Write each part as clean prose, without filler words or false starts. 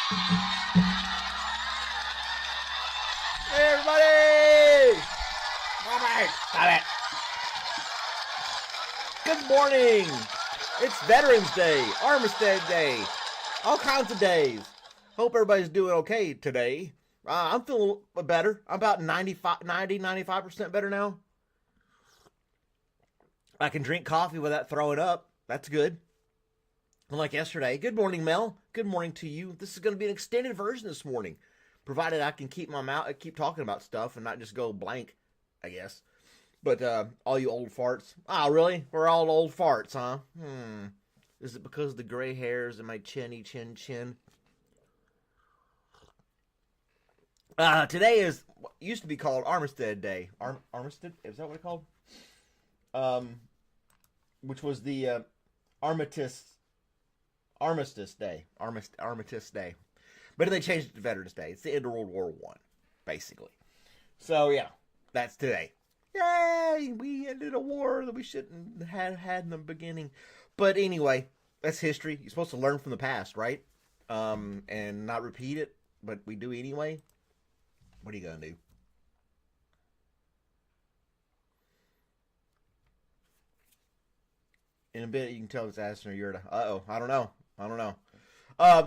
Hey, everybody! Stop it! Good morning! It's Veterans Day, Armistead Day, all kinds of days. Hope everybody's doing okay today. I'm feeling better. I'm about 95% better now. I can drink coffee without throwing up. That's good. Unlike yesterday. Good morning, Mel. Good morning to you. This is going to be an extended version this morning, provided I can keep keep talking about stuff and not just go blank, I guess. But all you old farts. Ah, really? We're all old farts, huh? Is it because of the gray hairs in my chinny chin? Today used to be called Armistead Day. Armistead? Is that what it's called? Which was the Armistice Day. Armistice Day. But they changed it to Veterans Day. It's the end of World War I, basically. So, yeah, that's today. Yay! We ended a war that we shouldn't have had in the beginning. But anyway, that's history. You're supposed to learn from the past, right? And not repeat it, but we do anyway. What are you going to do? In a bit, you can tell it's Aston or Yurta. I don't know.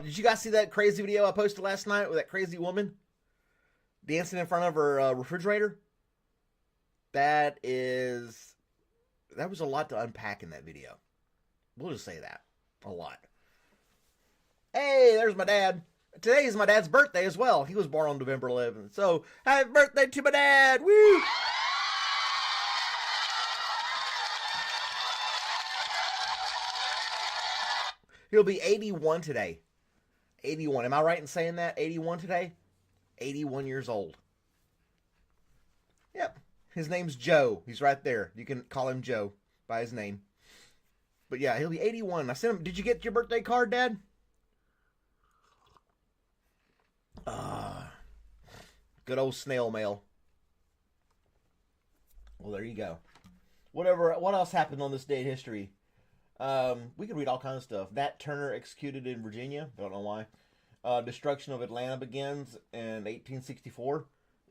Did you guys see that crazy video I posted last night with that crazy woman dancing in front of her refrigerator? That was a lot to unpack in that video. We'll just say that. A lot. Hey, there's my dad. Today is my dad's birthday as well. He was born on November 11th. So, happy birthday to my dad. Woo! He'll be 81 today. 81. Am I right in saying that? 81 today? 81 years old. Yep. His name's Joe. He's right there. You can call him Joe by his name. But yeah, he'll be 81. I sent him. Did you get your birthday card, Dad? Good old snail mail. Well, there you go. What else happened on this day in history? We could read all kinds of stuff. Nat Turner executed in Virginia. Don't know why. Destruction of Atlanta begins in 1864,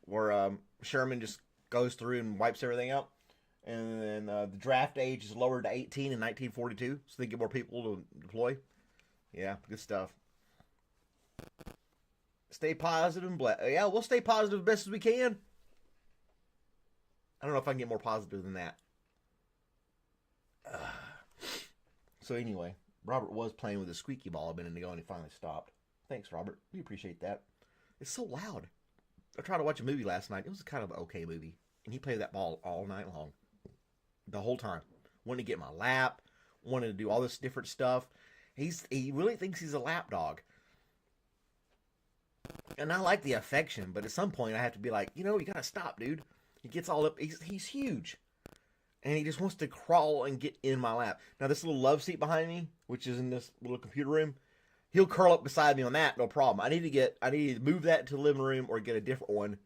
where Sherman just goes through and wipes everything out. And then the draft age is lowered to 18 in 1942, so they get more people to deploy. Yeah, good stuff. Stay positive and blessed. Yeah, we'll stay positive as best as we can. I don't know if I can get more positive than that. So anyway, Robert was playing with a squeaky ball a minute ago and he finally stopped. Thanks, Robert. We appreciate that. It's so loud. I tried to watch a movie last night. It was kind of an okay movie. And he played that ball all night long. The whole time. Wanted to get my lap. Wanted to do all this different stuff. He really thinks he's a lap dog. And I like the affection, but at some point I have to be like, you gotta stop, dude. He gets all up. He's huge. And he just wants to crawl and get in my lap. Now, this little love seat behind me, which is in this little computer room, he'll curl up beside me on that, no problem. I need to move that to the living room or get a different one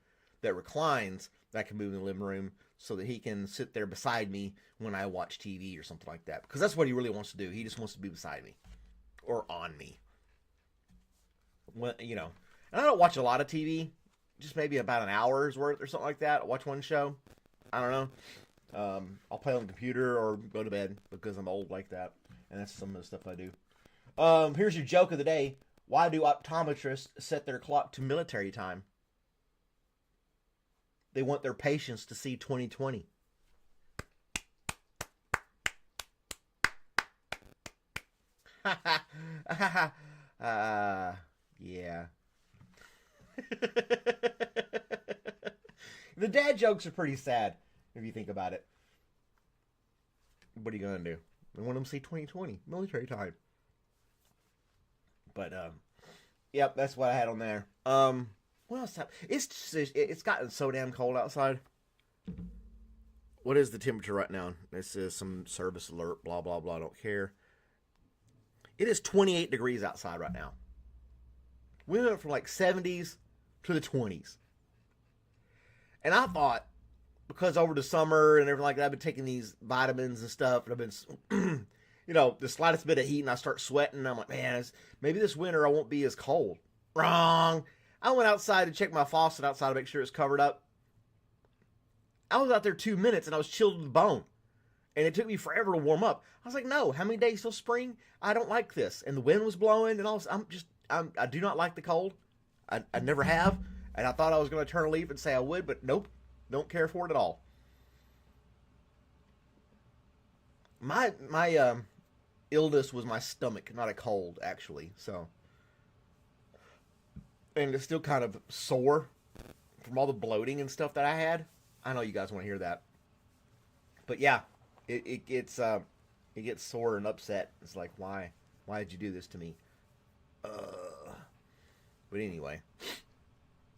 that reclines that can move in the living room so that he can sit there beside me when I watch TV or something like that. Because that's what he really wants to do. He just wants to be beside me or on me. Well, and I don't watch a lot of TV, just maybe about an hour's worth or something like that. I watch one show. I don't know. I'll play on the computer or go to bed because I'm old like that. And that's some of the stuff I do. Here's your joke of the day. Why do optometrists set their clock to military time? They want their patients to see 2020. Yeah. The dad jokes are pretty sad if you think about it. What are you gonna do? They want them to see 2020 military time. But yep, that's what I had on there. What else? It's gotten so damn cold outside. What is the temperature right now? This is some service alert. Blah blah blah. I don't care. It is 28 degrees outside right now. We went from like 70s to the 20s. And I thought, because over the summer and everything like that, I've been taking these vitamins and stuff, and I've been, the slightest bit of heat, and I start sweating. And I'm like, man, maybe this winter I won't be as cold. Wrong. I went outside to check my faucet outside to make sure it's covered up. I was out there 2 minutes and I was chilled to the bone. And it took me forever to warm up. I was like, no, how many days till spring? I don't like this. And the wind was blowing and all. I do not like the cold. I never have. And I thought I was going to turn a leaf and say I would, but nope. Don't care for it at all. My illness was my stomach, not a cold, actually. So, and it's still kind of sore from all the bloating and stuff that I had. I know you guys want to hear that, but yeah, it gets sore and upset. It's like, why did you do this to me? But anyway,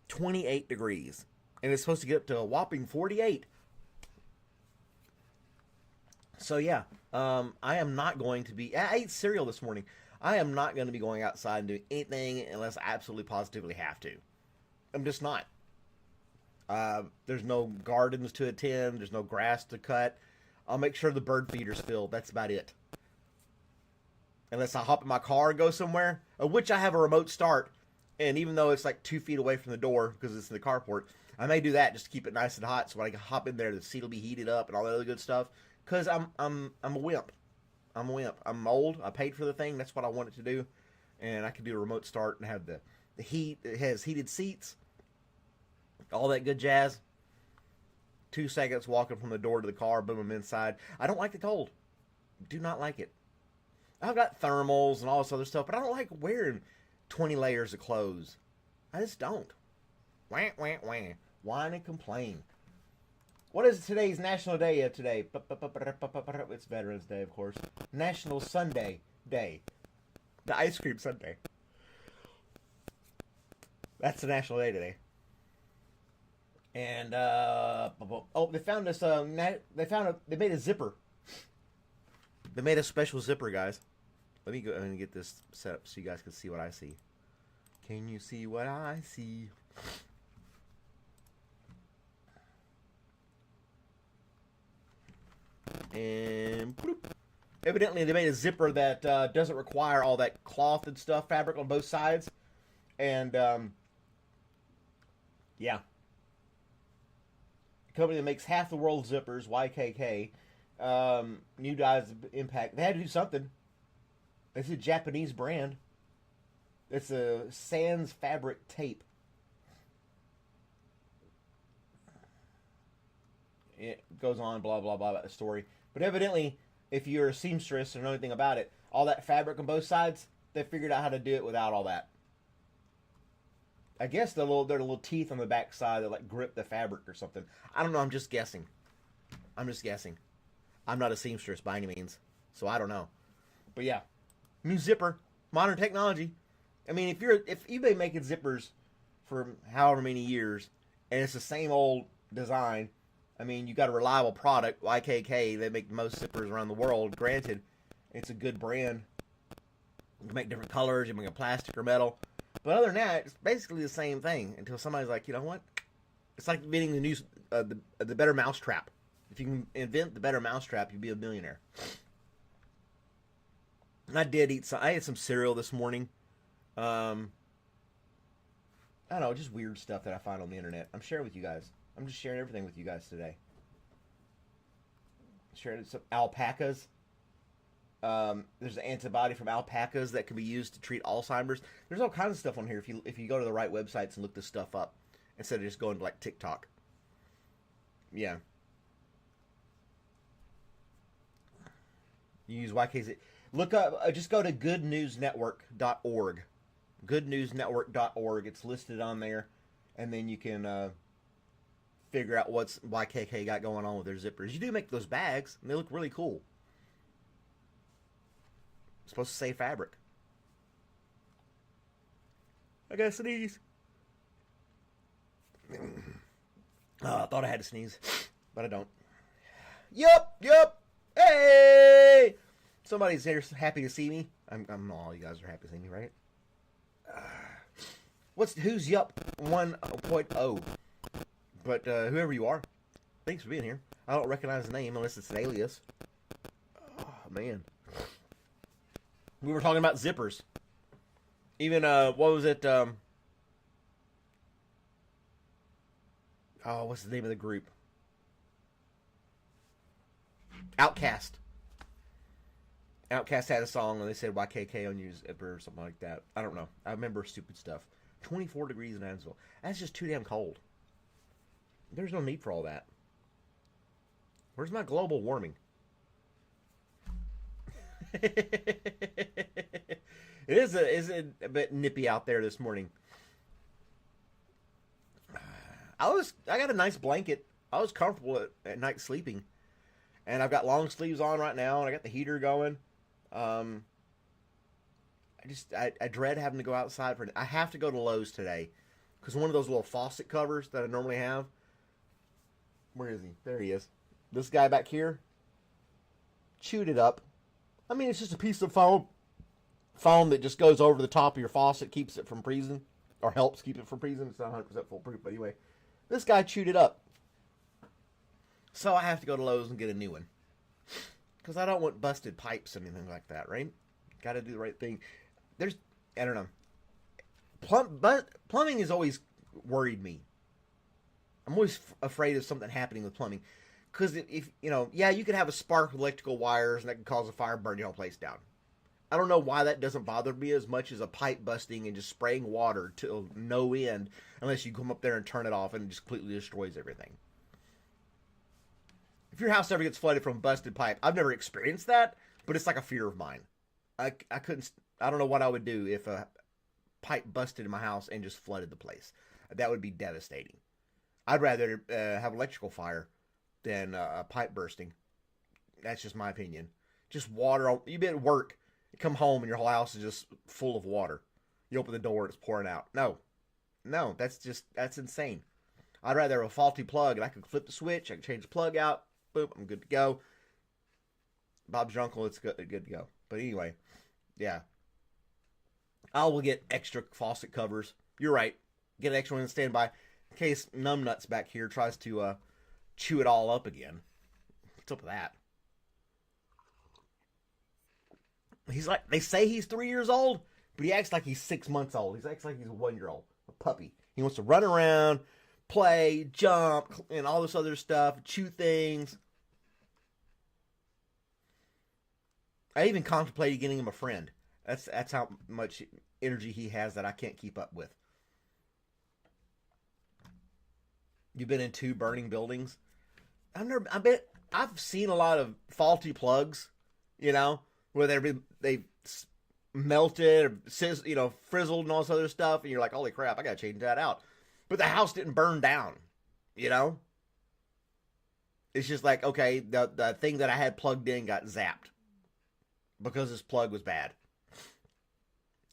28 degrees, and it's supposed to get up to a whopping 48. So yeah, I am not going to be. I ate cereal this morning. I am not going to be going outside and doing anything unless I absolutely positively have to. I'm just not. There's no gardens to attend. There's no grass to cut. I'll make sure the bird feeder's filled. That's about it. Unless I hop in my car and go somewhere, of which I have a remote start. And even though it's like 2 feet away from the door because it's in the carport, I may do that just to keep it nice and hot. So when I hop in there, the seat will be heated up and all that other good stuff. Because I'm a wimp. I'm a wimp. I'm old. I paid for the thing. That's what I wanted to do. And I can do a remote start and have the heat. It has heated seats. All that good jazz. 2 seconds walking from the door to the car. Boom, I'm inside. I don't like the cold. Do not like it. I've got thermals and all this other stuff, but I don't like wearing 20 layers of clothes. I just don't. Wah, wah, wah. Whine and complain. What is today's national day of today? It's Veterans Day, of course. National Sunday Day. The ice cream sundae. That's the national day today. And they found this. They made a zipper. They made a special zipper, guys. Let me go and get this set up so you guys can see what I see. Can you see what I see? And bloop. Evidently they made a zipper that doesn't require all that cloth and stuff, fabric on both sides. And yeah. The company that makes half the world's zippers, YKK, New Dies Impact. They had to do something. It's a Japanese brand. It's a sans fabric tape. It goes on, blah, blah, blah, about the story. But evidently, if you're a seamstress or know anything about it, all that fabric on both sides, they figured out how to do it without all that. I guess there are little teeth on the back side that like grip the fabric or something. I don't know. I'm just guessing. I'm not a seamstress by any means, so I don't know. But yeah, new zipper, modern technology. I mean, if you've been making zippers for however many years, and it's the same old design, I mean, you got a reliable product. YKK, they make most zippers around the world. Granted, it's a good brand. You can make different colors. You can make a plastic or metal. But other than that, it's basically the same thing until somebody's like, you know what? It's like inventing the better mousetrap. If you can invent the better mousetrap, you'd be a millionaire. And I ate some cereal this morning. I don't know, just weird stuff that I find on the internet. I'm sharing with you guys. I'm just sharing everything with you guys today. Sharing some alpacas. There's an antibody from alpacas that can be used to treat Alzheimer's. There's all kinds of stuff on here if you go to the right websites and look this stuff up instead of just going to like TikTok. Yeah. You use YKZ. Look up. Just go to goodnewsnetwork.org. Goodnewsnetwork.org. It's listed on there, and then you can figure out what's YKK got going on with their zippers. You do make those bags, and they look really cool. It's supposed to say fabric. I gotta sneeze. I thought I had to sneeze, but I don't. Yup. Hey! Somebody's here happy to see me. I'm all you guys are happy to see me, right? Who's Yup 1.0? But whoever you are, thanks for being here. I don't recognize the name unless it's an alias. Oh, man. We were talking about zippers. Even, what was it? Oh, what's the name of the group? Outcast. Outcast had a song and they said YKK on you or something like that. I don't know. I remember stupid stuff. 24 degrees in Evansville. That's just too damn cold. There's no need for all that. Where's my global warming? It is a bit nippy out there this morning. I got a nice blanket. I was comfortable at night sleeping. And I've got long sleeves on right now, and I got the heater going. I dread having to go outside for it. I have to go to Lowe's today because one of those little faucet covers that I normally have. Where is he? There he is. This guy back here chewed it up. I mean, it's just a piece of foam that just goes over the top of your faucet, keeps it from freezing, or helps keep it from freezing. It's not 100% foolproof, but anyway, this guy chewed it up. So I have to go to Lowe's and get a new one. Because I don't want busted pipes or anything like that, right? Got to do the right thing. I don't know. Plumbing has always worried me. I'm always afraid of something happening with plumbing. Because if you could have a spark with electrical wires and that can cause a fire and burn your whole place down. I don't know why that doesn't bother me as much as a pipe busting and just spraying water to no end unless you come up there and turn it off and it just completely destroys everything. If your house ever gets flooded from a busted pipe, I've never experienced that, but it's like a fear of mine. I don't know what I would do if a pipe busted in my house and just flooded the place. That would be devastating. I'd rather have electrical fire than a pipe bursting. That's just my opinion. Just water. You've been at work, you come home and your whole house is just full of water. You open the door and it's pouring out. No, that's insane. I'd rather have a faulty plug and I could flip the switch, I can change the plug out, boom, I'm good to go. Bob's your uncle, it's good to go. But anyway, yeah. I will get extra faucet covers. You're right. Get an extra one and stand by in case numbnuts back here tries to chew it all up again. What's up with that? He's like, they say he's 3 years old, but he acts like he's 6 months old. He acts like he's a 1-year-old, a puppy. He wants to run around, play, jump, and all this other stuff, chew things. I even contemplated getting him a friend. That's how much energy he has that I can't keep up with. You've been in 2 burning buildings. I've seen a lot of faulty plugs, where they melted or frizzled and all this other stuff, and you're like, holy crap, I gotta change that out. But the house didn't burn down, It's just like, okay, the thing that I had plugged in got zapped because this plug was bad.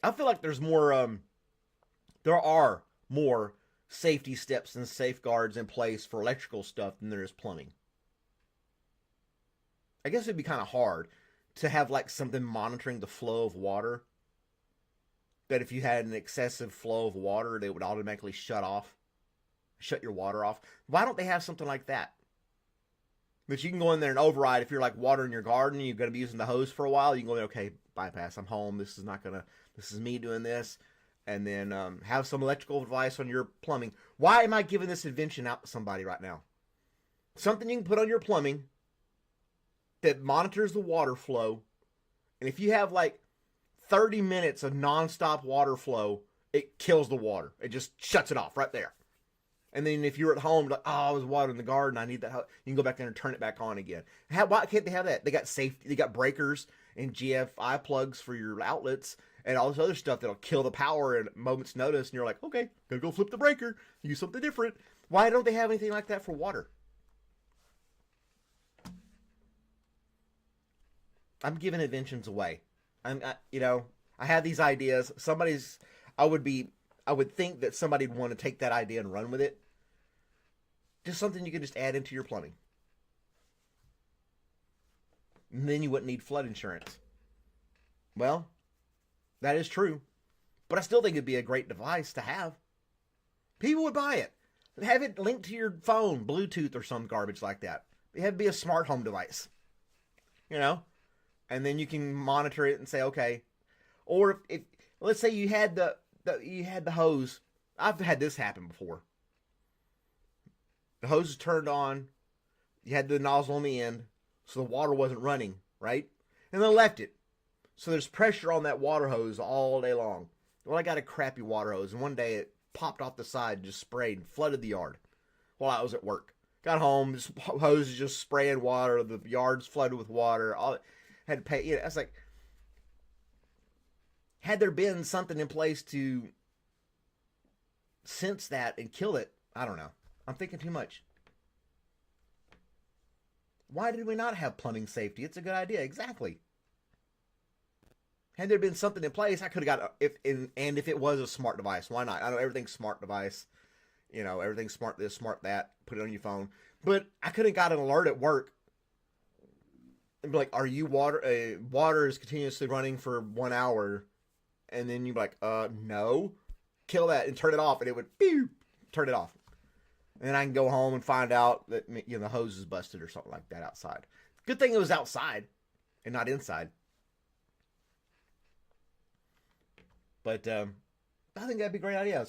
I feel like there are more safety steps and safeguards in place for electrical stuff than there is plumbing. I guess it'd be kind of hard to have like something monitoring the flow of water. That if you had an excessive flow of water, they would automatically shut your water off. Why don't they have something like that? But you can go in there and override if you're like watering your garden, you're going to be using the hose for a while. You can go in, okay, bypass, I'm home. This is me doing this. And then have some electrical advice on your plumbing. Why am I giving this invention out to somebody right now? Something you can put on your plumbing that monitors the water flow. And if you have like 30 minutes of nonstop water flow, it kills the water. It just shuts it off right there. And then if you're at home, like, oh, I was watering the garden, I need that. You can go back there and turn it back on again. Why can't they have that? They got safety, they got breakers and GFI plugs for your outlets and all this other stuff that'll kill the power at a moment's notice. And you're like, okay, gotta go flip the breaker, use something different. Why don't they have anything like that for water? I'm giving inventions away. I have these ideas. I would think that somebody would want to take that idea and run with it. Just something you can just add into your plumbing. And then you wouldn't need flood insurance. Well, that is true. But I still think it'd be a great device to have. People would buy it. Have it linked to your phone, Bluetooth or some garbage like that. It had to be a smart home device. And then you can monitor it and say, okay. Or if let's say you had the hose. I've had this happen before. The hose is turned on. You had the nozzle on the end, so the water wasn't running, right? And then left it. So there's pressure on that water hose all day long. Well, I got a crappy water hose, and one day it popped off the side, just sprayed, and flooded the yard while I was at work. Got home, this hose is just spraying water. The yard's flooded with water. Had to pay. I was like, had there been something in place to sense that and kill it, I don't know. I'm thinking too much. Why did we not have plumbing safety? It's a good idea. Exactly. Had there been something in place, I could have got if it was a smart device, why not? I know everything's smart device. Everything's smart this, smart that. Put it on your phone. But I could have got an alert at work and be like, "Are you water is continuously running for 1 hour?" And then you'd be like, no. Kill that and turn it off, and it would turn it off. And then I can go home and find out that the hose is busted or something like that outside. Good thing it was outside and not inside. But I think that'd be a great idea.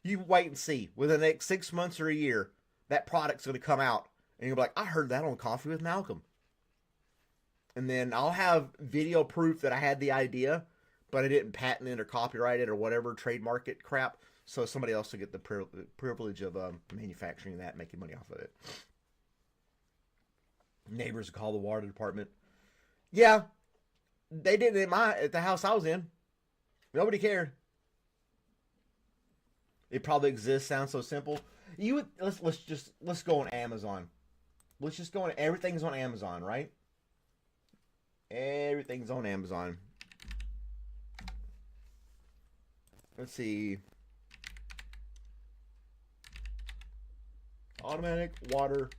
You wait and see. Within the next 6 months or a year, that product's going to come out. And you'll be like, I heard that on Coffee with Malcolm. And then I'll have video proof that I had the idea, but I didn't patent it or copyright it or whatever, trademark it crap. So somebody else will get the privilege of manufacturing that, making money off of it. Neighbors call the water department. Yeah, they didn't at the house I was in. Nobody cared. It probably exists. Sounds so simple. Let's go on Amazon. Let's just go on. Everything's on Amazon, right? Everything's on Amazon. Let's see. Automatic water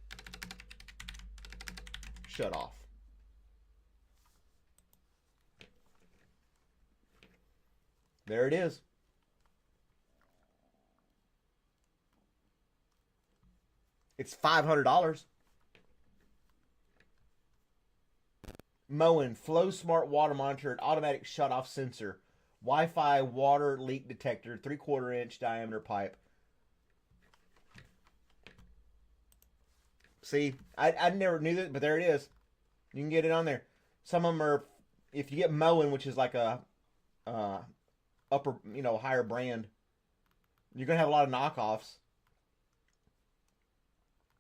shut off. There it is. It's $500. Moen Flow Smart Water Monitor, automatic shut off sensor, Wi-Fi water leak detector, 3/4 inch diameter pipe. See, I never knew that, but there it is. You can get it on there. Some of them are, if you get Moen, which is like a upper, higher brand, you're gonna have a lot of knockoffs.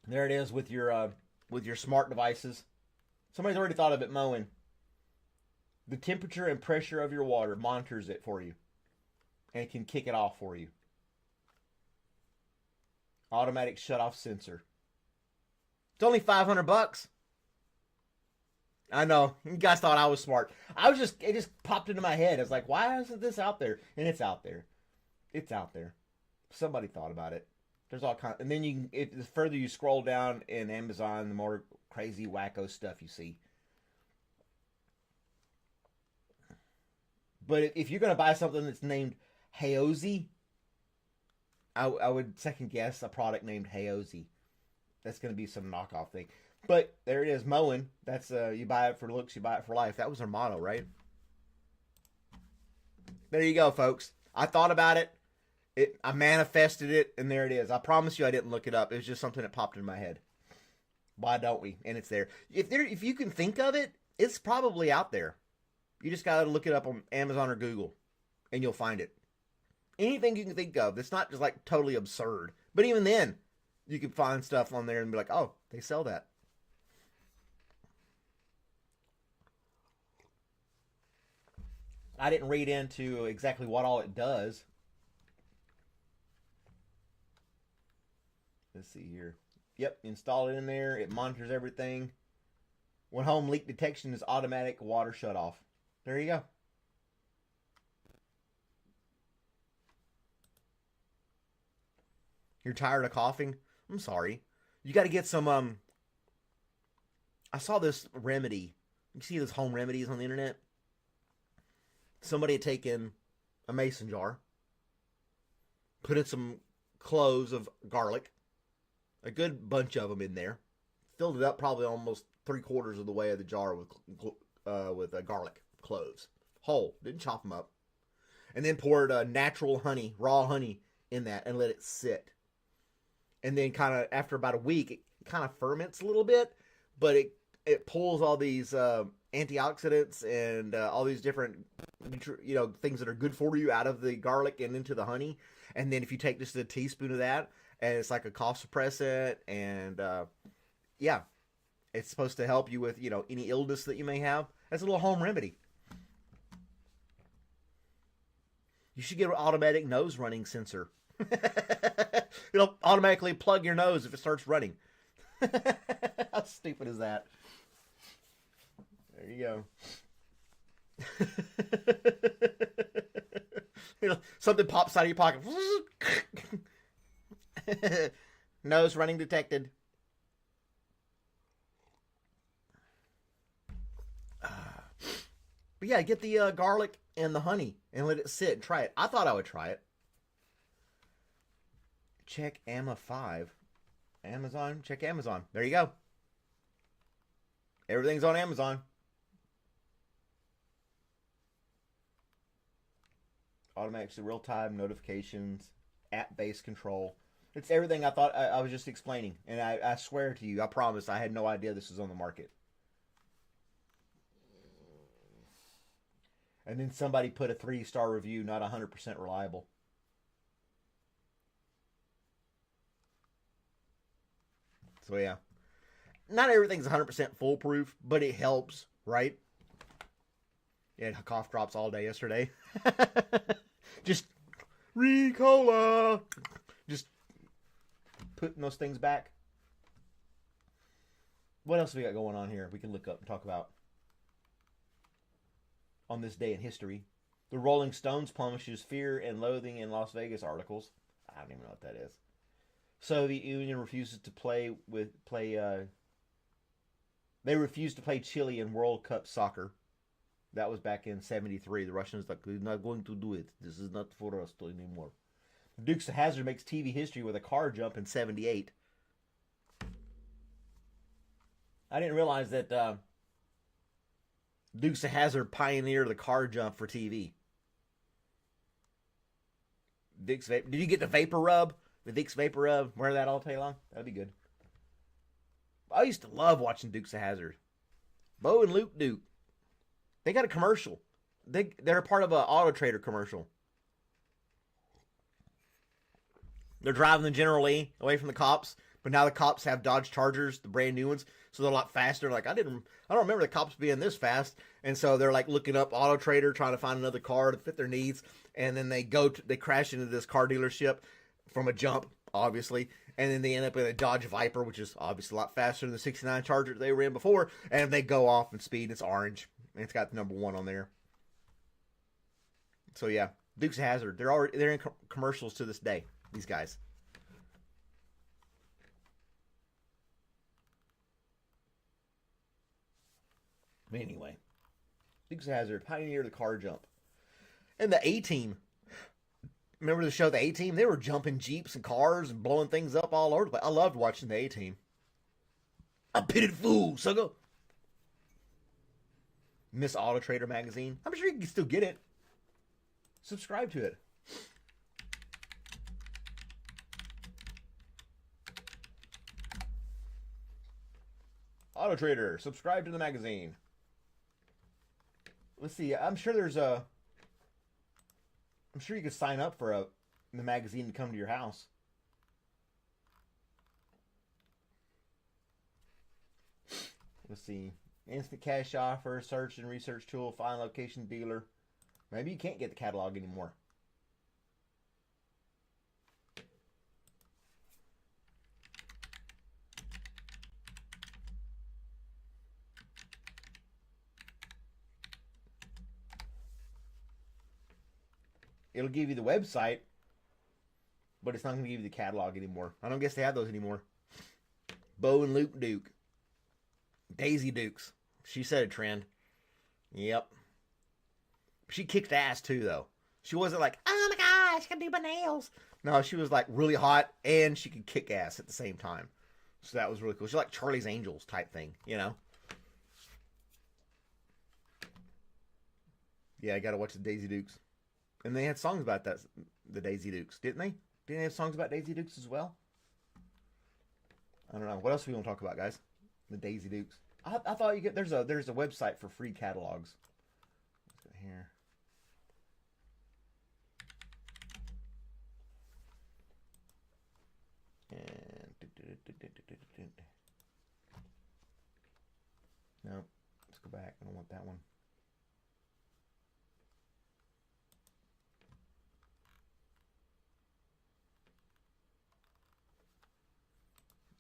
There it is with your smart devices. Somebody's already thought of it, Moen. The temperature and pressure of your water monitors it for you, and it can kick it off for you. Automatic shut off sensor. It's only $500. I know. You guys thought I was smart. It just popped into my head. I was like, why isn't this out there? And it's out there. It's out there. Somebody thought about it. There's all kinds. And then the further you scroll down in Amazon, the more crazy, wacko stuff you see. But if you're going to buy something that's named Heyozi, I would second guess a product named Heyozi. That's going to be some knockoff thing. But there it is, Moen. That's you buy it for looks, you buy it for life. That was our motto, right? There you go, folks. I thought about it. I manifested it, and there it is. I promise you I didn't look it up. It was just something that popped in my head. Why don't we? And it's there. If you can think of it, it's probably out there. You just got to look it up on Amazon or Google, and you'll find it. Anything you can think of that's not just like totally absurd. But even then, you can find stuff on there and be like, oh, they sell that. I didn't read into exactly what all it does. Let's see here. Yep, install it in there. It monitors everything. When home leak detection is automatic water shut off. There you go. You're tired of coughing? I'm sorry. You got to get some, I saw this remedy. You see those home remedies on the internet? Somebody had taken a mason jar, put in some cloves of garlic, a good bunch of them in there, filled it up probably almost 3/4 of the way of the jar with garlic cloves, whole, didn't chop them up, and then poured natural honey, raw honey in that and let it sit. and then kind of after about a week, it kind of ferments a little bit, but it pulls all these antioxidants and all these different things that are good for you out of the garlic and into the honey. And then if you take just a teaspoon of that, and it's like a cough suppressant, and yeah, it's supposed to help you with any illness that you may have. That's a little home remedy. You should get an automatic nose running sensor. It'll automatically plug your nose if it starts running. How stupid is that? There you go. Something pops out of your pocket. Nose running detected. But yeah, get the garlic and the honey and let it sit and try it. I thought I would try it. Check Amma 5. Amazon. Check Amazon. There you go. Everything's on Amazon. Automatic real-time notifications, app-based control. It's everything I thought I was just explaining. And I swear to you, I promise, I had no idea this was on the market. And then somebody put a 3-star review, not 100% reliable. So yeah. Not everything's 100% foolproof, but it helps, right? Yeah, cough drops all day yesterday. Just Ricola. Just putting those things back. What else have we got going on here we can look up and talk about? On this day in history. The Rolling Stones publishes Fear and Loathing in Las Vegas articles. I don't even know what that is. Soviet Union refuses to they refused to play Chile in World Cup soccer. That was back in 73. The Russians like, we're not going to do it. This is not for us anymore. Dukes of Hazzard makes TV history with a car jump in 78. I didn't realize that Dukes of Hazzard pioneered the car jump for TV. Did you get the Vapor Rub? The Vicks Vapor Rub? Wear that all day long? That'd be good. I used to love watching Dukes of Hazzard. Bo and Luke Duke. They got a commercial. They're a part of an Auto Trader commercial. They're driving the General Lee away from the cops, but now the cops have Dodge Chargers, the brand new ones, so they're a lot faster. Like I don't remember the cops being this fast, and so they're like looking up Auto Trader, trying to find another car to fit their needs, and then they crash into this car dealership from a jump, obviously, and then they end up in a Dodge Viper, which is obviously a lot faster than the '69 Charger they were in before, and they go off and speed. It's orange. And it's got the number 1 on there. So yeah, Dukes of Hazzard. They're in commercials to this day. These guys. But anyway, Dukes of Hazzard pioneered the car jump, and the A-Team. Remember the show The A-Team? They were jumping jeeps and cars and blowing things up all over the place. I loved watching the A-Team. A pitted fool, sucker. Miss Auto Trader magazine. I'm sure you can still get it. Subscribe to it. Auto Trader. Subscribe to the magazine. Let's see. I'm sure you could sign up for the magazine to come to your house. Let's see. Instant cash offer, search and research tool, find location dealer. Maybe you can't get the catalog anymore. It'll give you the website, but it's not going to give you the catalog anymore. I don't guess they have those anymore. Bo and Luke Duke. Daisy Dukes. She set a trend. Yep. She kicked ass too, though. She wasn't like, oh my gosh, I can do my nails. No, she was like really hot and she could kick ass at the same time. So that was really cool. She's like Charlie's Angels type thing, you know? Yeah, I gotta watch the Daisy Dukes. And they had songs about that, the Daisy Dukes, didn't they? Didn't they have songs about Daisy Dukes as well? I don't know. What else do we want to talk about, guys? The Daisy Dukes. I thought you get there's a website for free catalogs. Let's go here. And no, let's go back. I don't want that one.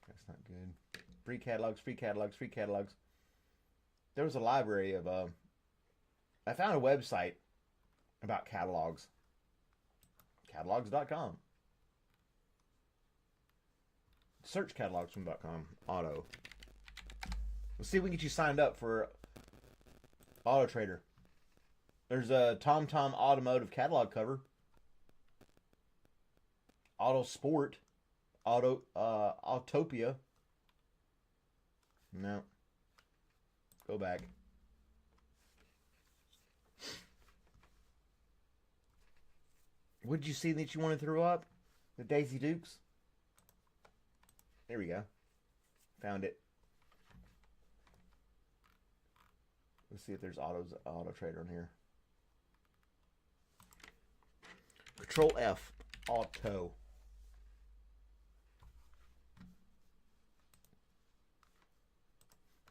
That's not good. Free catalogs, free catalogs, free catalogs. There was a library of I found a website about catalogs. Catalogs.com. Search catalogs from .com. Auto. Let's see if we can get you signed up for Auto Trader. There's a TomTom Automotive catalog cover. Auto Sport. Autopia. No. Go back. What did you see that you wanted to throw up? The Daisy Dukes? There we go. Found it. Let's see if there's Auto Trader on here. Control F. Auto.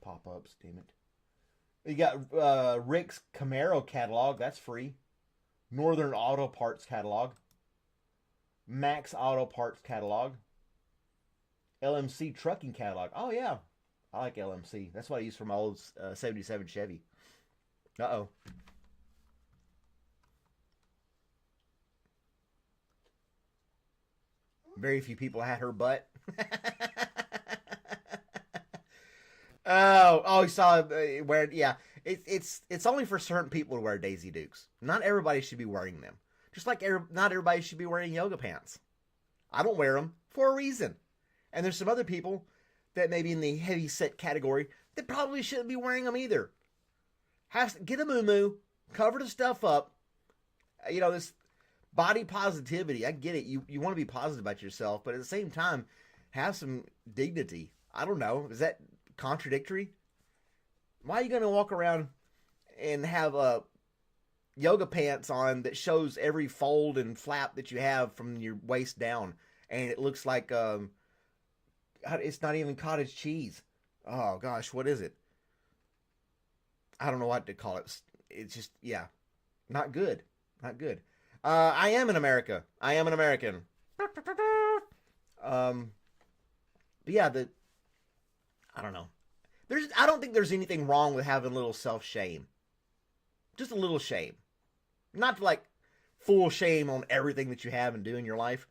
Pop-ups, damn it. You got Rick's Camaro catalog. That's free. Northern Auto Parts catalog. Max Auto Parts catalog. LMC Trucking catalog. Oh, yeah. I like LMC. That's what I use for my old 77 Chevy. Uh-oh. Very few people had her butt. Oh, you saw wear. Yeah, it's only for certain people to wear Daisy Dukes. Not everybody should be wearing them. Just like not everybody should be wearing yoga pants. I don't wear them for a reason. And there's some other people that may be in the heavy set category that probably shouldn't be wearing them either. Get a muumuu, cover the stuff up. You know, this body positivity. I get it. You want to be positive about yourself, but at the same time, have some dignity. I don't know. Is that contradictory? Why are you going to walk around and have yoga pants on that shows every fold and flap that you have from your waist down, and it looks like it's not even cottage cheese? Oh gosh, what is it? I don't know what to call it. It's just, yeah, not good. Not good. I am in America. I am an American. But yeah, I don't know. I don't think there's anything wrong with having a little self-shame. Just a little shame. Not like full shame on everything that you have and do in your life.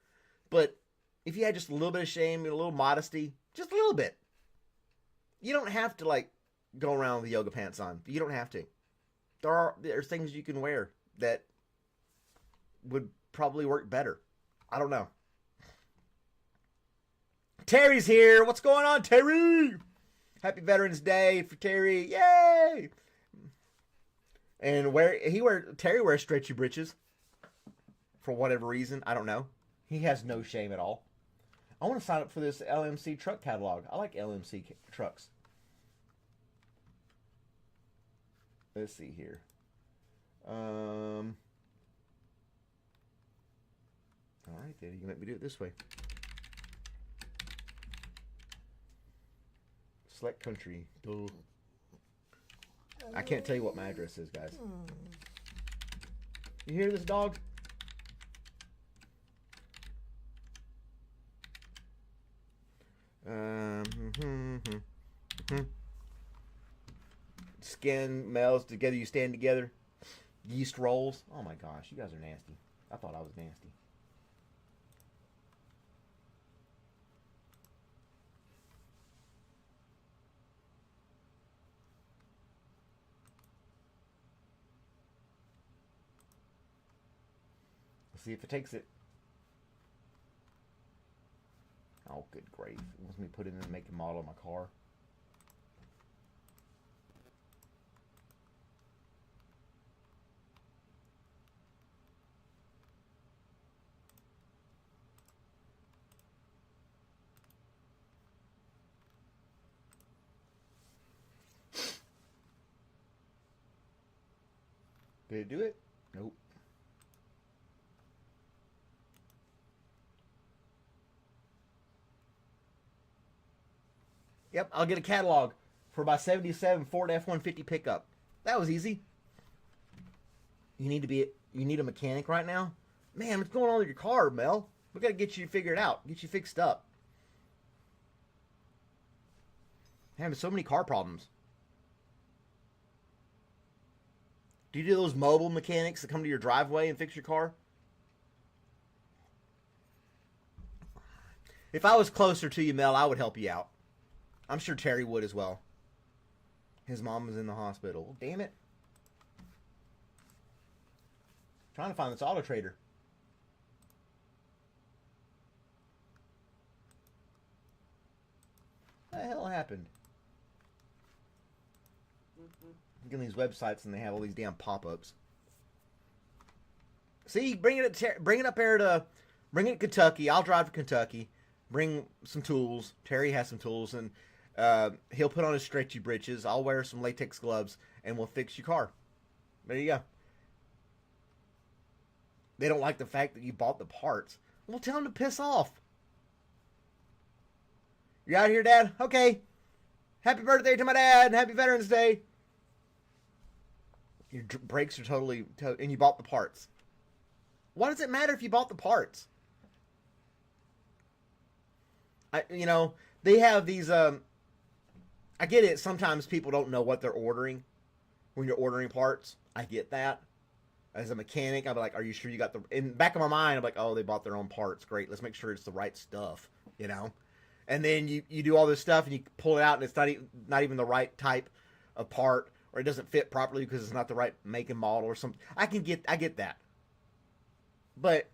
But if you had just a little bit of shame and a little modesty, just a little bit. You don't have to like go around with yoga pants on. You don't have to. There's things you can wear that would probably work better. I don't know. Terry's here. What's going on, Terry? Happy Veterans Day for Terry. Yay! And Terry wears stretchy britches. For whatever reason. I don't know. He has no shame at all. I want to sign up for this LMC truck catalog. I like LMC trucks. Let's see here. All right, then. You can let me do it this way. Select country. Duh. I can't tell you what my address is, guys. You hear this dog? Skin, Mels, together you stand together. Yeast rolls. Oh my gosh, you guys are nasty. I thought I was nasty. Let's see if it takes it. Oh, good grief. It wants me to put in the make and model of my car. Did it do it? Nope. Yep, I'll get a catalog for my 77 Ford F-150 pickup. That was easy. You need a mechanic right now? Man, what's going on with your car, Mel? We got to get you figured out, get you fixed up. Having so many car problems. Do you do those mobile mechanics that come to your driveway and fix your car? If I was closer to you, Mel, I would help you out. I'm sure Terry would as well. His mom was in the hospital. Well, damn it. Trying to find this Auto Trader. What the hell happened? Look at these websites and they have all these damn pop-ups. See, bring it up there to Kentucky. I'll drive to Kentucky. Bring some tools. Terry has some tools, and he'll put on his stretchy britches. I'll wear some latex gloves, and we'll fix your car. There you go. They don't like the fact that you bought the parts. Well, tell them to piss off. You out here, Dad? Okay. Happy birthday to my dad. Happy Veterans Day. Your brakes are totally... and you bought the parts. Why does it matter if you bought the parts? They have these... I get it. Sometimes people don't know what they're ordering when you're ordering parts. I get that. As a mechanic, I'll be like, are you sure you got the... In the back of my mind, I'm like, oh, they bought their own parts. Great. Let's make sure it's the right stuff, And then you do all this stuff and you pull it out and it's not even the right type of part, or it doesn't fit properly because it's not the right make and model or something. I get that. But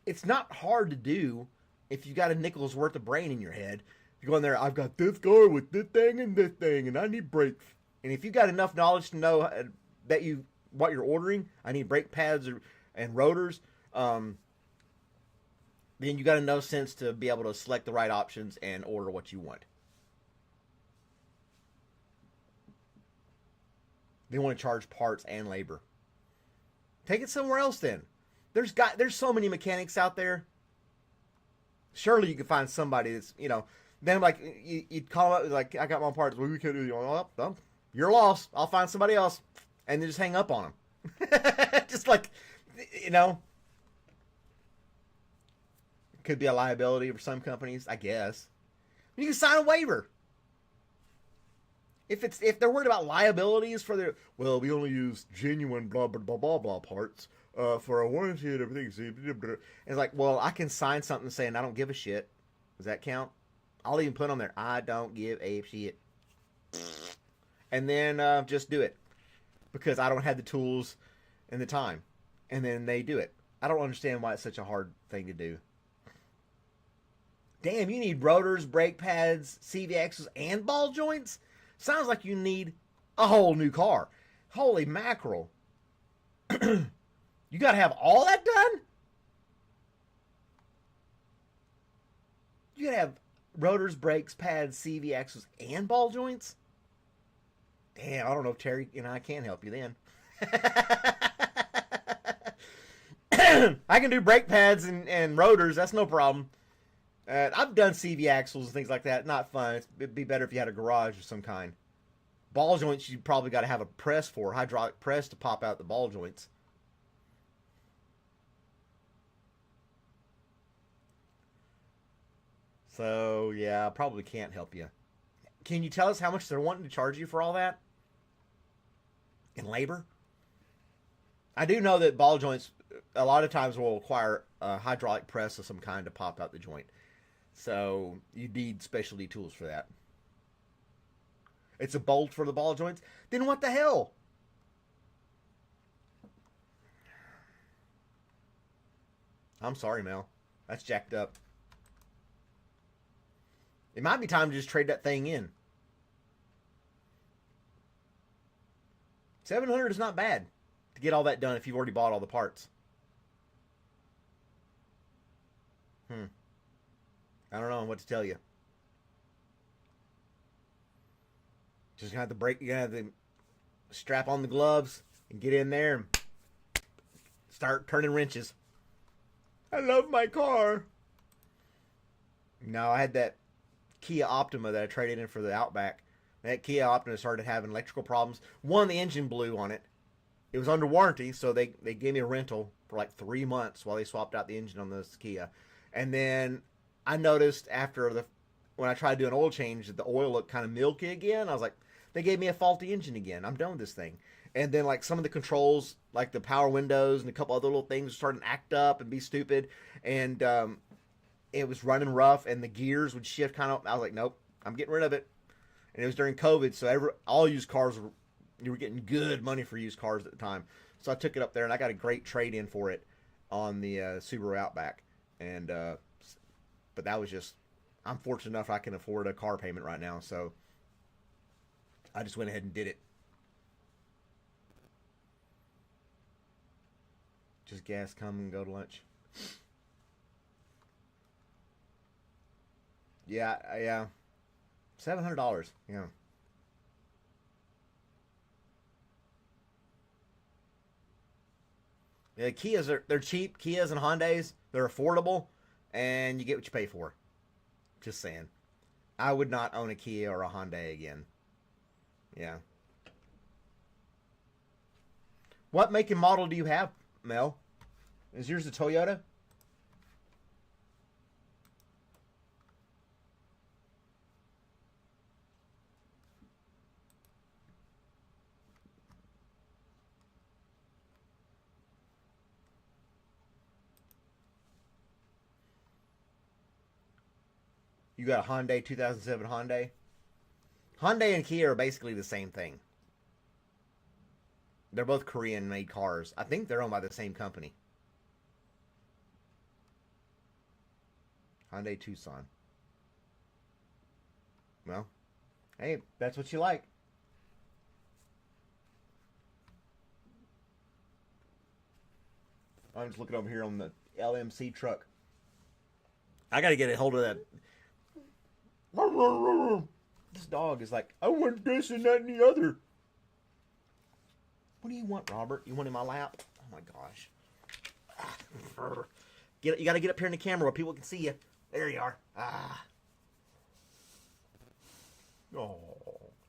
it's not hard to do if you got a nickel's worth of brain in your head. You go in there, I've got this car with this thing, and I need brakes. And if you got enough knowledge to know what you're ordering, I need brake pads and rotors, then you got enough sense to be able to select the right options and order what you want. They want to charge parts and labor. Take it somewhere else then. There's so many mechanics out there. Surely you can find somebody that's, then like you'd call up like, I got my parts. Well, we can't do it. You're lost. I'll find somebody else. And then just hang up on them. Just like, could be a liability for some companies, I guess. You can sign a waiver. If they're worried about liabilities for their, well, we only use genuine blah blah blah blah blah parts for a warranty and everything. And it's like, well, I can sign something saying I don't give a shit. Does that count? I'll even put on there, I don't give a shit. And then just do it. Because I don't have the tools and the time. And then they do it. I don't understand why it's such a hard thing to do. Damn, you need rotors, brake pads, CV axles, and ball joints? Sounds like you need a whole new car. Holy mackerel. You got to have all that done? You got to have rotors, brakes, pads, CV axles, and ball joints? Damn, I don't know if Terry and I can help you then. I can do brake pads and rotors. That's no problem. I've done CV axles and things like that. Not fun. It'd be better if you had a garage of some kind. Ball joints, you probably got to have a press for, hydraulic press to pop out the ball joints. So, yeah, I probably can't help you. Can you tell us how much they're wanting to charge you for all that? In labor? I do know that ball joints a lot of times will require a hydraulic press of some kind to pop out the joint. So you need specialty tools for that. It's a bolt for the ball joints? Then what the hell? I'm sorry, Mel. That's jacked up. It might be time to just trade that thing in. 700 is not bad to get all that done if you've already bought all the parts. I don't know what to tell you. Just gonna have to you're gonna have to strap on the gloves and get in there and Start turning wrenches. I love my car. No, I had that Kia Optima that I traded in for the Outback. That Kia Optima started having electrical problems. One, the engine blew on it. It was under warranty, so they gave me a rental for like 3 months while they swapped out the engine on this Kia. And then I noticed when I tried to do an oil change that the oil looked kind of milky again. I was like, they gave me a faulty engine again. I'm done with this thing. And then like some of the controls, like the power windows and a couple other little things, started to act up and be stupid. And it was running rough, and the gears would shift kind of. I was like, nope, I'm getting rid of it. And it was during COVID, so all used cars you were getting good money for used cars at the time. So I took it up there, and I got a great trade-in for it on the Subaru Outback. And but that was just, I'm fortunate enough I can afford a car payment right now, so I just went ahead and did it. Just gas, come and go to lunch. Yeah. $700. Yeah. Yeah, Kias they're cheap. Kias and Hyundais, they're affordable, and you get what you pay for. Just saying. I would not own a Kia or a Hyundai again. Yeah. What make and model do you have, Mel? Is yours a Toyota? You got a Hyundai 2007 Hyundai? Hyundai and Kia are basically the same thing. They're both Korean-made cars. I think they're owned by the same company. Hyundai Tucson. Well, hey, that's what you like. I'm just looking over here on the LMC truck. I got to get a hold of that. This dog is like, I want this and that and the other. What do you want, Robert? You want in my lap? Oh my gosh. You got to get up here in the camera where people can see you. There you are. Oh.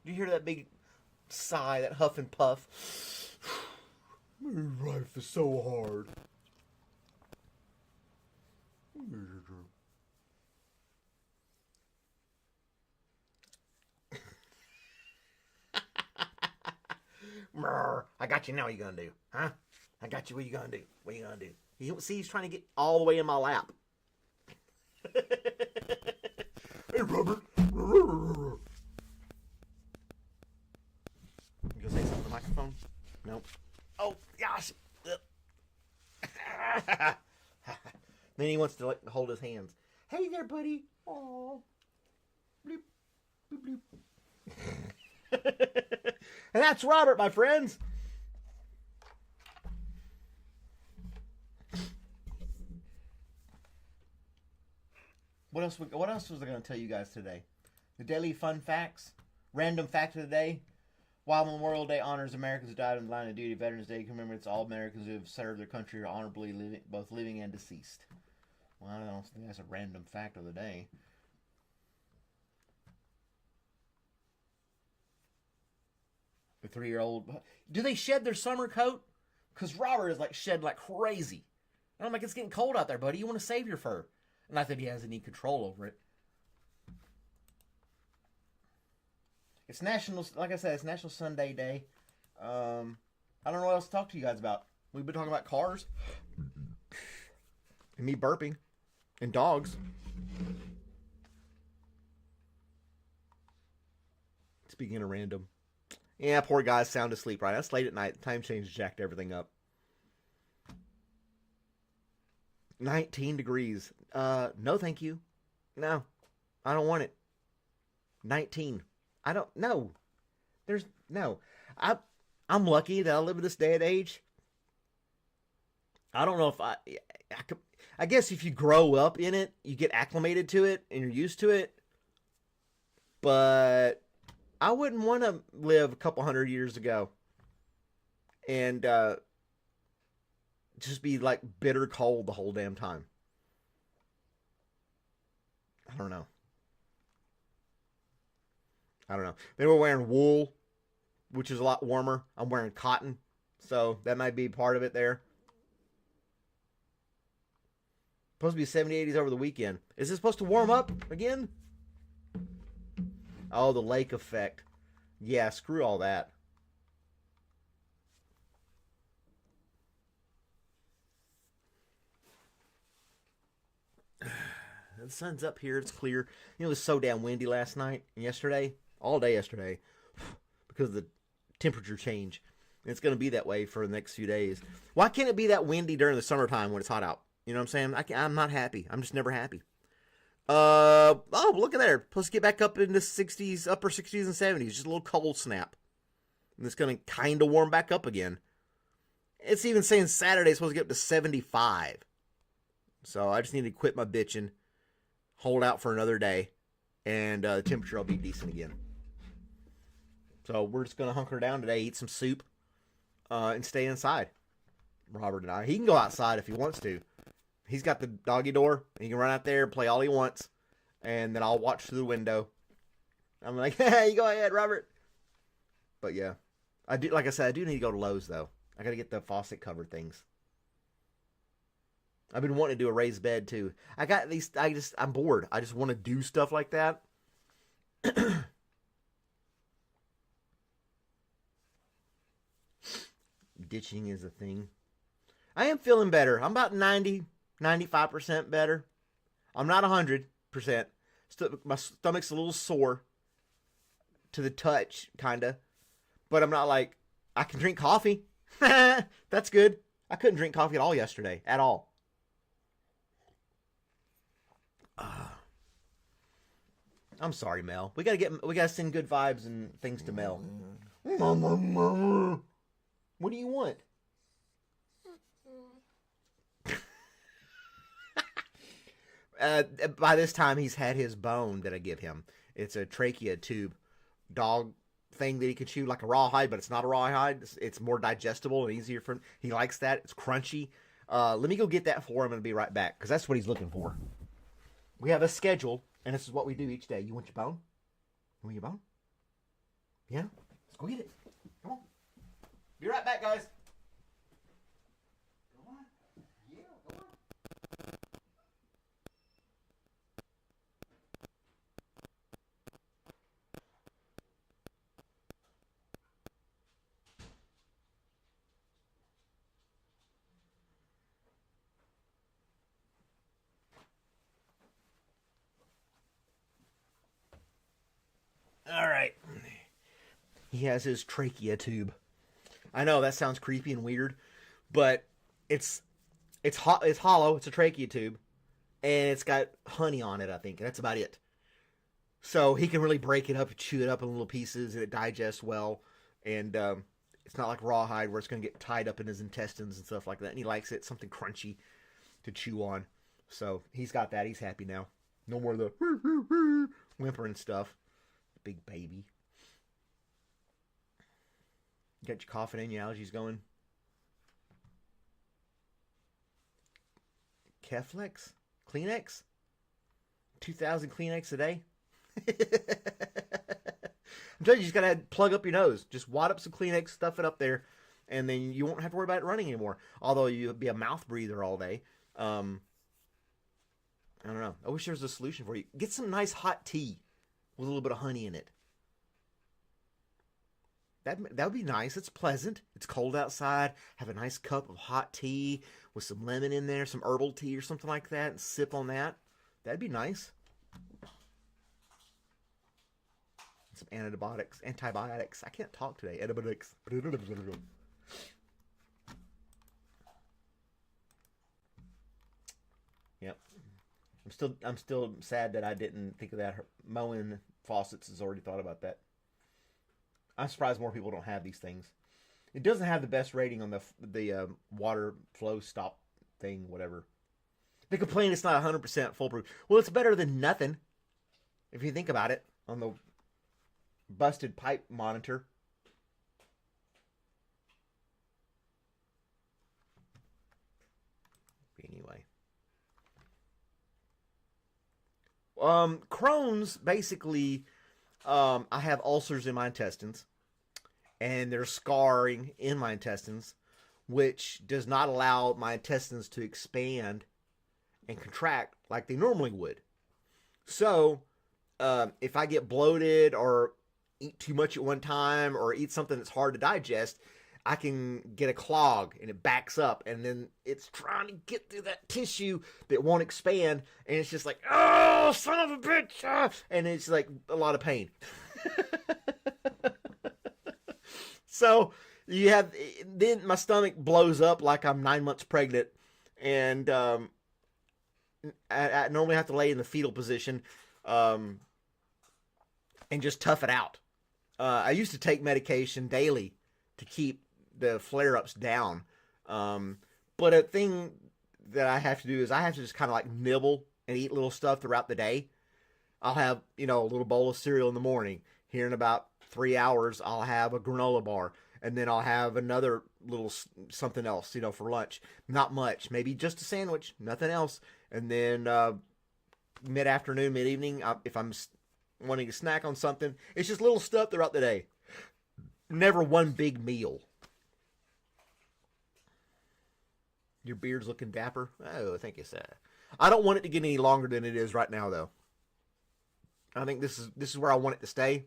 Do you hear that big sigh, that huff and puff? My life is so hard. I got you now. What you gonna do? Huh? I got you. What you gonna do? What you gonna do? See, he's trying to get all the way in my lap. Hey, Robert. You gonna say something on the microphone? Nope. Oh, gosh. Then he wants to like hold his hands. Hey there, buddy. Aw. Bloop. Bloop, bloop. And that's Robert, my friends. What else was I going to tell you guys today? The daily fun facts. Random fact of the day. While Memorial Day honors Americans who died in the line of duty, Veterans Day commemorates all Americans who have served their country honorably, both living and deceased. Well, I don't think that's a random fact of the day. The 3-year-old. Do they shed their summer coat? Because Robert is like shed like crazy. And I'm like, it's getting cold out there, buddy. You want to save your fur. Not that he has any control over it. It's National, like I said, it's National Sunday Day. I don't know what else to talk to you guys about. We've been talking about cars. And me burping. And dogs. Speaking of random. Yeah, poor guy's sound asleep, right? That's late at night. Time change jacked everything up. 19 degrees. No, thank you. No, I don't want it. 19. I don't. No. There's no. I'm lucky that I live in this day and age. I don't know if I guess if you grow up in it, you get acclimated to it and you're used to it. But I wouldn't want to live a couple hundred years ago and just be like bitter cold the whole damn time. I don't know. I don't know. They were wearing wool, which is a lot warmer. I'm wearing cotton, so that might be part of it there. Supposed to be 70, 80s over the weekend. Is it supposed to warm up again? Oh, the lake effect. Yeah, screw all that. The sun's up here. It's clear. You know, it was so damn windy last night and yesterday. All day yesterday. Because of the temperature change. And it's going to be that way for the next few days. Why can't it be that windy during the summertime when it's hot out? You know what I'm saying? I'm not happy. I'm just never happy. Oh, look at there. Let's get back up into 60s, upper 60s and 70s. Just a little cold snap. And it's going to kind of warm back up again. It's even saying Saturday's supposed to get up to 75. So I just need to quit my bitching, hold out for another day, and the temperature will be decent again. So we're just going to hunker down today, eat some soup, and stay inside. Robert and I. He can go outside if he wants to. He's got the doggy door. He can run out there and play all he wants. And then I'll watch through the window. I'm like, hey, you go ahead, Robert. But yeah. I do, like I said, I do need to go to Lowe's, though. I got to get the faucet covered things. I've been wanting to do a raised bed, too. I'm bored. I just want to do stuff like that. Ditching is a thing. I am feeling better. I'm about 90, 95% better. I'm not 100%. My stomach's a little sore to the touch, kind of. But I'm not like, I can drink coffee. That's good. I couldn't drink coffee at all yesterday. At all. I'm sorry, Mel. We gotta send good vibes and things to Mel. What do you want? By this time, he's had his bone that I give him. It's a trachea tube dog thing that he can chew like a rawhide, but it's not a rawhide. It's more digestible and easier for him. He likes that. It's crunchy. Let me go get that for him and be right back, because that's what he's looking for. We have a schedule, and this is what we do each day. You want your bone? You want your bone? Yeah? Let's go get it. Come on. Be right back, guys. Come on. Yeah, come on. All right. He has his trachea tube. I know that sounds creepy and weird, but it's hollow. It's a trachea tube, and it's got honey on it. I think that's about it. So he can really break it up, chew it up in little pieces, and it digests well. And it's not like rawhide where it's going to get tied up in his intestines and stuff like that. And he likes it, something crunchy to chew on. So he's got that. He's happy now. No more of the whimpering stuff. Big baby. You got your coughing in, your allergies going. Keflex? Kleenex? 2,000 Kleenex a day? I'm telling you, just gotta plug up your nose. Just wad up some Kleenex, stuff it up there, and then you won't have to worry about it running anymore. Although you'll be a mouth breather all day. I don't know. I wish there was a solution for you. Get some nice hot tea with a little bit of honey in it. That would be nice. It's pleasant. It's cold outside. Have a nice cup of hot tea with some lemon in there, some herbal tea or something like that, and sip on that. That'd be nice. Some antibiotics. I can't talk today. Antibiotics. Yep. I'm still sad that I didn't think of that. Mowing faucets has already thought about that. I'm surprised more people don't have these things. It doesn't have the best rating on the water flow stop thing, whatever. They complain it's not 100% foolproof. Well, it's better than nothing, if you think about it, on the busted pipe monitor. Crohn's basically, I have ulcers in my intestines, and there's scarring in my intestines, which does not allow my intestines to expand and contract like they normally would. So, if I get bloated or eat too much at one time or eat something that's hard to digest, I can get a clog and it backs up, and then it's trying to get through that tissue that won't expand, and it's just like, oh, son of a bitch, and it's like a lot of pain. So you have, then my stomach blows up like I'm 9 months pregnant, and I normally have to lay in the fetal position, and just tough it out. I used to take medication daily to keep the flare-ups down. But a thing that I have to do is I have to just kind of like nibble and eat little stuff throughout the day. I'll have, a little bowl of cereal in the morning. Here in about 3 hours, I'll have a granola bar. And then I'll have another little something else, for lunch. Not much. Maybe just a sandwich. Nothing else. And then mid-afternoon, mid-evening, if I'm wanting to snack on something, it's just little stuff throughout the day. Never one big meal. Your beard's looking dapper. Oh, thank you, sir. I don't want it to get any longer than it is right now, though. I think this is where I want it to stay.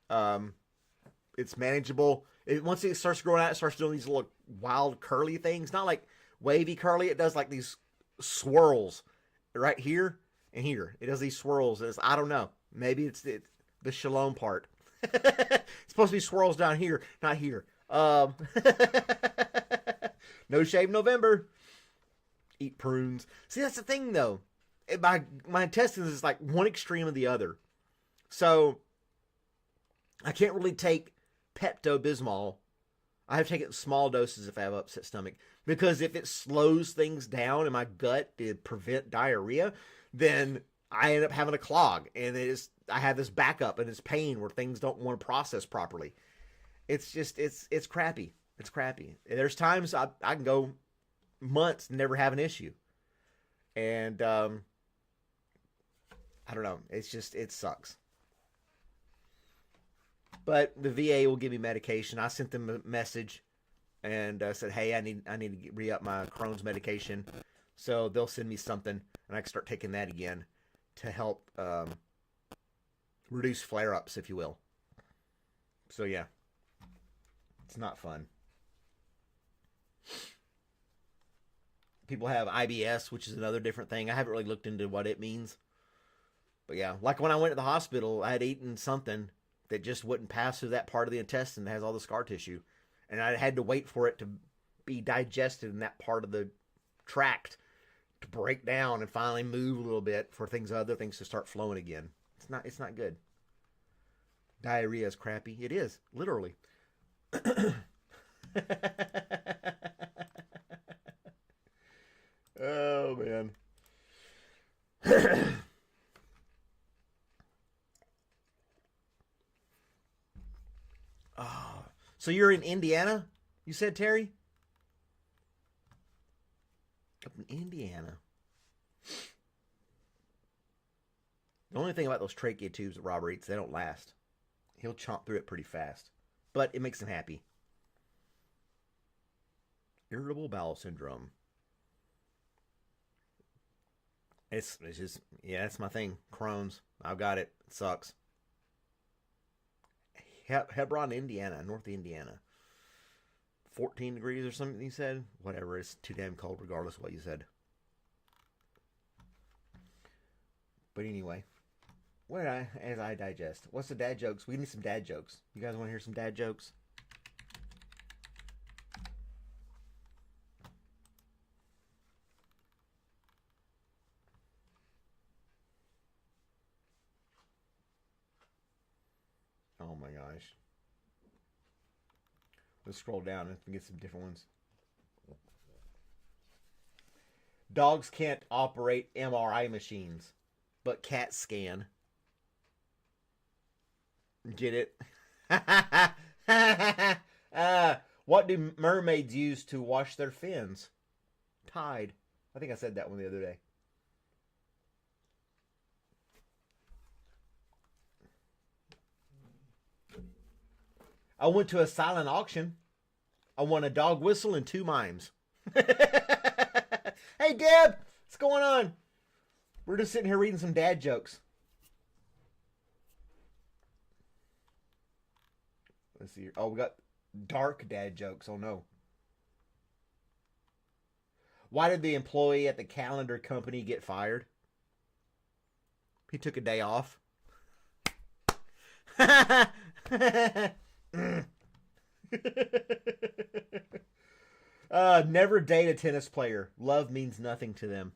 It's manageable. Once it starts growing out, it starts doing these little wild curly things. Not like wavy curly. It does like these swirls right here and here. It does these swirls. I don't know. Maybe it's the shalom part. It's supposed to be swirls down here, not here. No shave November. Eat prunes. See, that's the thing, though. My intestines is like one extreme of the other. So, I can't really take Pepto-Bismol. I have to take it in small doses if I have upset stomach. Because if it slows things down in my gut to prevent diarrhea, then I end up having a clog. And I have this backup and this pain where things don't want to process properly. It's just, it's crappy. It's crappy. There's times I can go months and never have an issue. And I don't know. It's just, it sucks. But the VA will give me medication. I sent them a message and said, hey, I need to re-up my Crohn's medication. So they'll send me something and I can start taking that again to help reduce flare-ups, if you will. So yeah, it's not fun. People have IBS, which is another different thing. I haven't really looked into what it means. But yeah, like when I went to the hospital, I had eaten something that just wouldn't pass through that part of the intestine that has all the scar tissue. And I had to wait for it to be digested in that part of the tract to break down and finally move a little bit for other things to start flowing again. It's not good. Diarrhea is crappy. It is, literally. Oh, man. Oh, so you're in Indiana, you said, Terry? Up in Indiana. The only thing about those trachea tubes that Robert eats, they don't last. He'll chomp through it pretty fast. But it makes him happy. Irritable bowel syndrome. It's just, yeah, that's my thing. Crohn's. I've got it. It sucks. Hebron, Indiana, North Indiana. 14 degrees or something you said? Whatever, it's too damn cold regardless of what you said. But anyway, as I digest. What's the dad jokes? We need some dad jokes. You guys want to hear some dad jokes? Oh my gosh. Let's scroll down and get some different ones. Dogs can't operate MRI machines, but cats scan. Get it? What do mermaids use to wash their fins? Tide. I think I said that one the other day. I went to a silent auction. I won a dog whistle and 2 mimes. Hey, Deb, what's going on? We're just sitting here reading some dad jokes. Let's see here. Oh, we got dark dad jokes. Oh, no. Why did the employee at the calendar company get fired? He took a day off. Never date a tennis player. Love means nothing to them.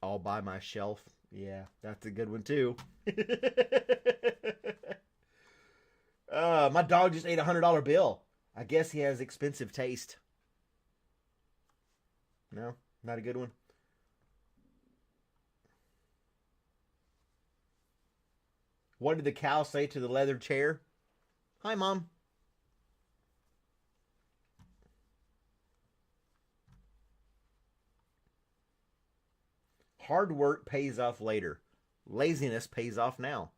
All by my shelf. Yeah, that's a good one too. My dog just ate $100 bill. I guess he has expensive taste. No, not a good one. What did the cow say to the leather chair? Hi, Mom. Hard work pays off later. Laziness pays off now.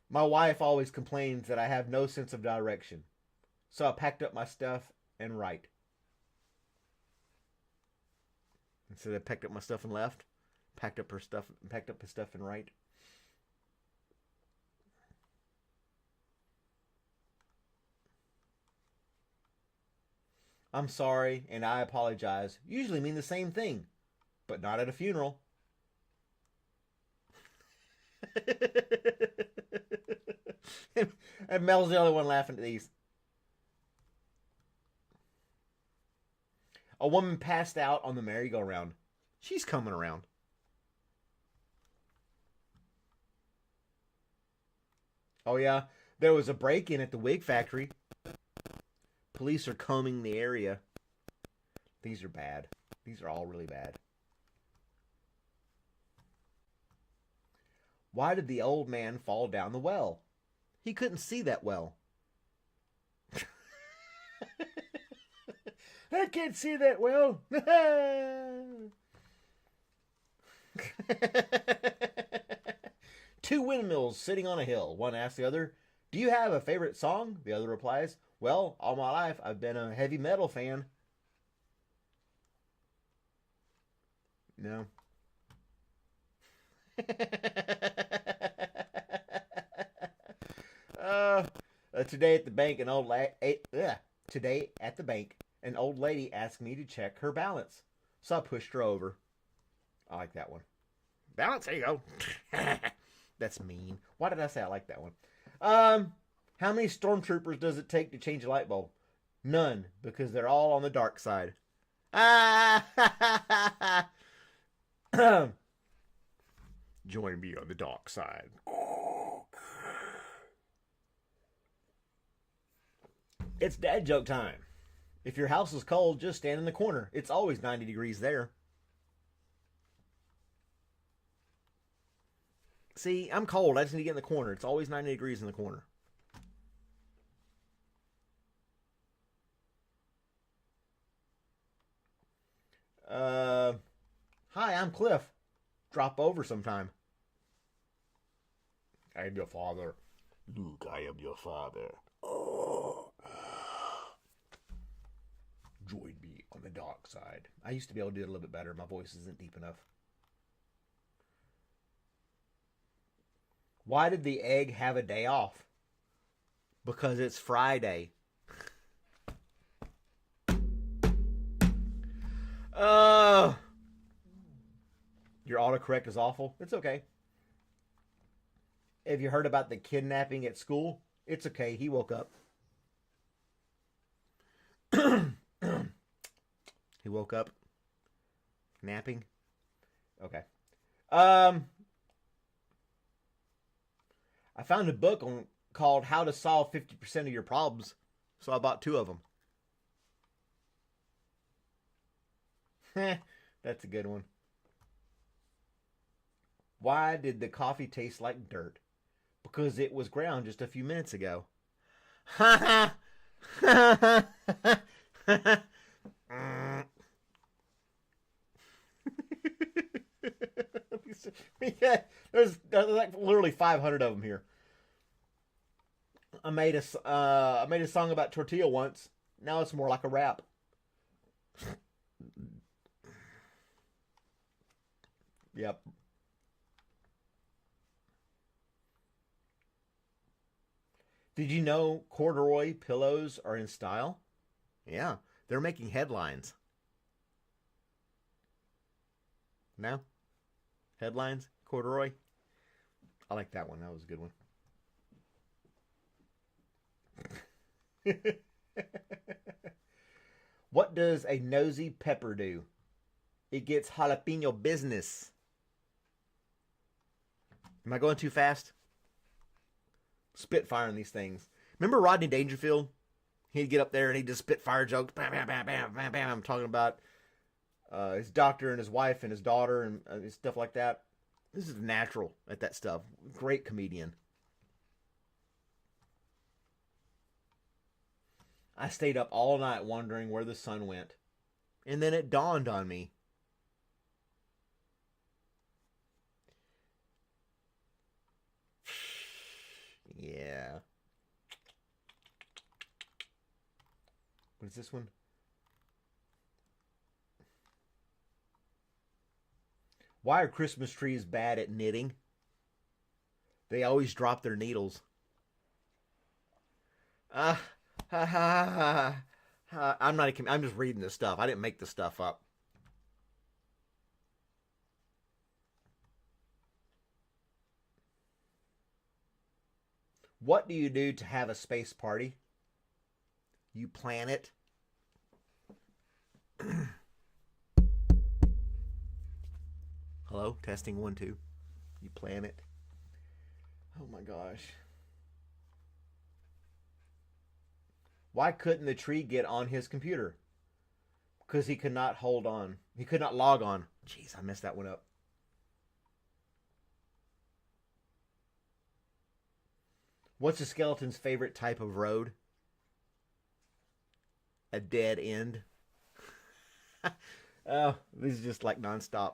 My wife always complains that I have no sense of direction. So I packed up my stuff and right. Instead of packed up my stuff and left, packed up his stuff and right. I'm sorry and I apologize usually mean the same thing, but not at a funeral. And Mel's the only one laughing at these. A woman passed out on the merry-go-round. She's coming around. Oh yeah, there was a break-in at the wig factory. Police are combing the area. These are bad. These are all really bad. Why did the old man fall down the well? He couldn't see that well. I can't see that well. Two windmills sitting on a hill. One asks the other, "Do you have a favorite song?" The other replies, "Well, all my life I've been a heavy metal fan." No. Today at the bank, an old lady asked me to check her balance, so I pushed her over. I like that one. Balance, there you go. That's mean. Why did I say I like that one? How many stormtroopers does it take to change a light bulb? None, because they're all on the dark side. Join me on the dark side. It's dad joke time. If your house is cold, just stand in the corner. It's always 90 degrees there. See, I'm cold. I just need to get in the corner. It's always 90 degrees in the corner. Hi, I'm Cliff. Drop over sometime. I am your father. Luke, I am your father. Oh. Join me on the dark side. I used to be able to do it a little bit better. My voice isn't deep enough. Why did the egg have a day off? Because it's Friday. Your autocorrect is awful. It's okay. Have you heard about the kidnapping at school? It's okay. He woke up. He woke up. Napping. Okay. I found a book called How to Solve 50% of Your Problems, so I bought 2 of them. That's a good one. Why did the coffee taste like dirt? Because it was ground just a few minutes ago. Yeah, there's like literally 500 of them here. I made a song about tortilla once. Now it's more like a rap. Yep. Did you know corduroy pillows are in style? Yeah, they're making headlines. Now, headlines, corduroy. I like that one. That was a good one. What does a nosy pepper do? It gets jalapeno business. Am I going too fast? Spitfiring these things. Remember Rodney Dangerfield? He'd get up there and he'd just spitfire jokes. Bam, bam, bam, bam, bam, bam. I'm talking about his doctor and his wife and his daughter and stuff like that. This is natural at that stuff. Great comedian. I stayed up all night wondering where the sun went. And then it dawned on me. Yeah. What is this one? Why are Christmas trees bad at knitting? They always drop their needles. Ah, ha, ha, ha. I'm just reading this stuff. I didn't make this stuff up. What do you do to have a space party? You plan it. Hello? Testing 1, 2. You plan it. Oh my gosh. Why couldn't the tree get on his computer? Because he could not hold on. He could not log on. Jeez, I messed that one up. What's a skeleton's favorite type of road? A dead end. Oh, this is just like nonstop.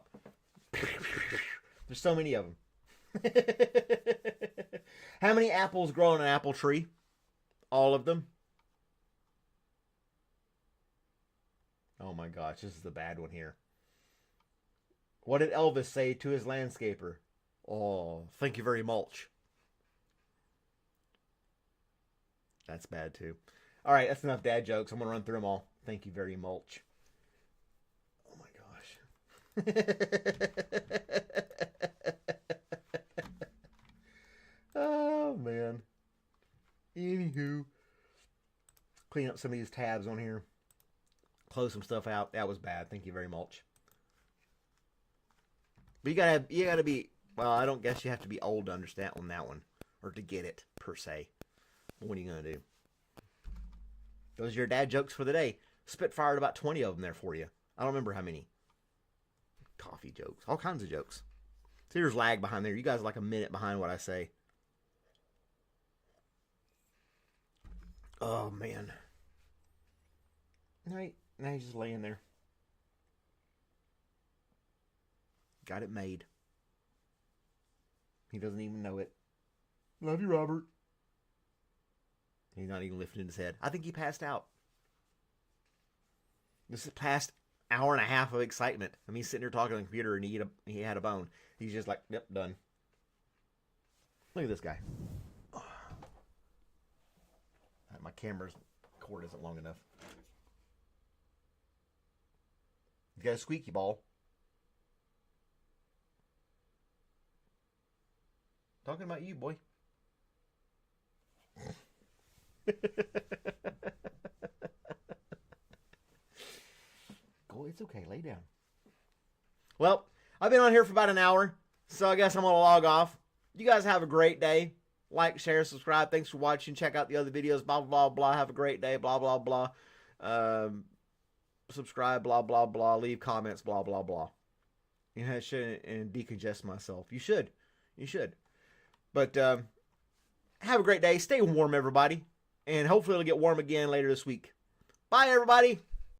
There's so many of them. How many apples grow on an apple tree? All of them. Oh my gosh, this is the bad one here. What did Elvis say to his landscaper? Oh, thank you very much. That's bad too. All right, that's enough dad jokes. I'm going to run through them all. Thank you very much. Oh my gosh. Oh man. Anywho. Clean up some of these tabs on here. Close some stuff out. That was bad. Thank you very much. But you gotta be, well, I don't guess you have to be old to understand on that one. Or to get it, per se. What are you going to do? Those are your dad jokes for the day. Spitfired about 20 of them there for you. I don't remember how many. Coffee jokes. All kinds of jokes. See, there's lag behind there. You guys are like a minute behind what I say. Oh, man. Now he's just laying there. Got it made. He doesn't even know it. Love you, Robert. He's not even lifting his head. I think he passed out. This is past hour and a half of excitement. I mean, he's sitting there talking on the computer and he had a bone. He's just like, yep, done. Look at this guy. My camera's cord isn't long enough. You got a squeaky ball. Talking about you, boy. Go, it's okay. Lay down. Well, I've been on here for about an hour, so I guess I'm going to log off. You guys have a great day. Like, share, subscribe. Thanks for watching. Check out the other videos. Blah, blah, blah. Have a great day. Blah, blah, blah. Subscribe. Blah, blah, blah. Leave comments. Blah, blah, blah. You know, I shouldn't decongest myself. You should. You should. But have a great day. Stay warm, everybody. And hopefully it'll get warm again later this week. Bye, everybody.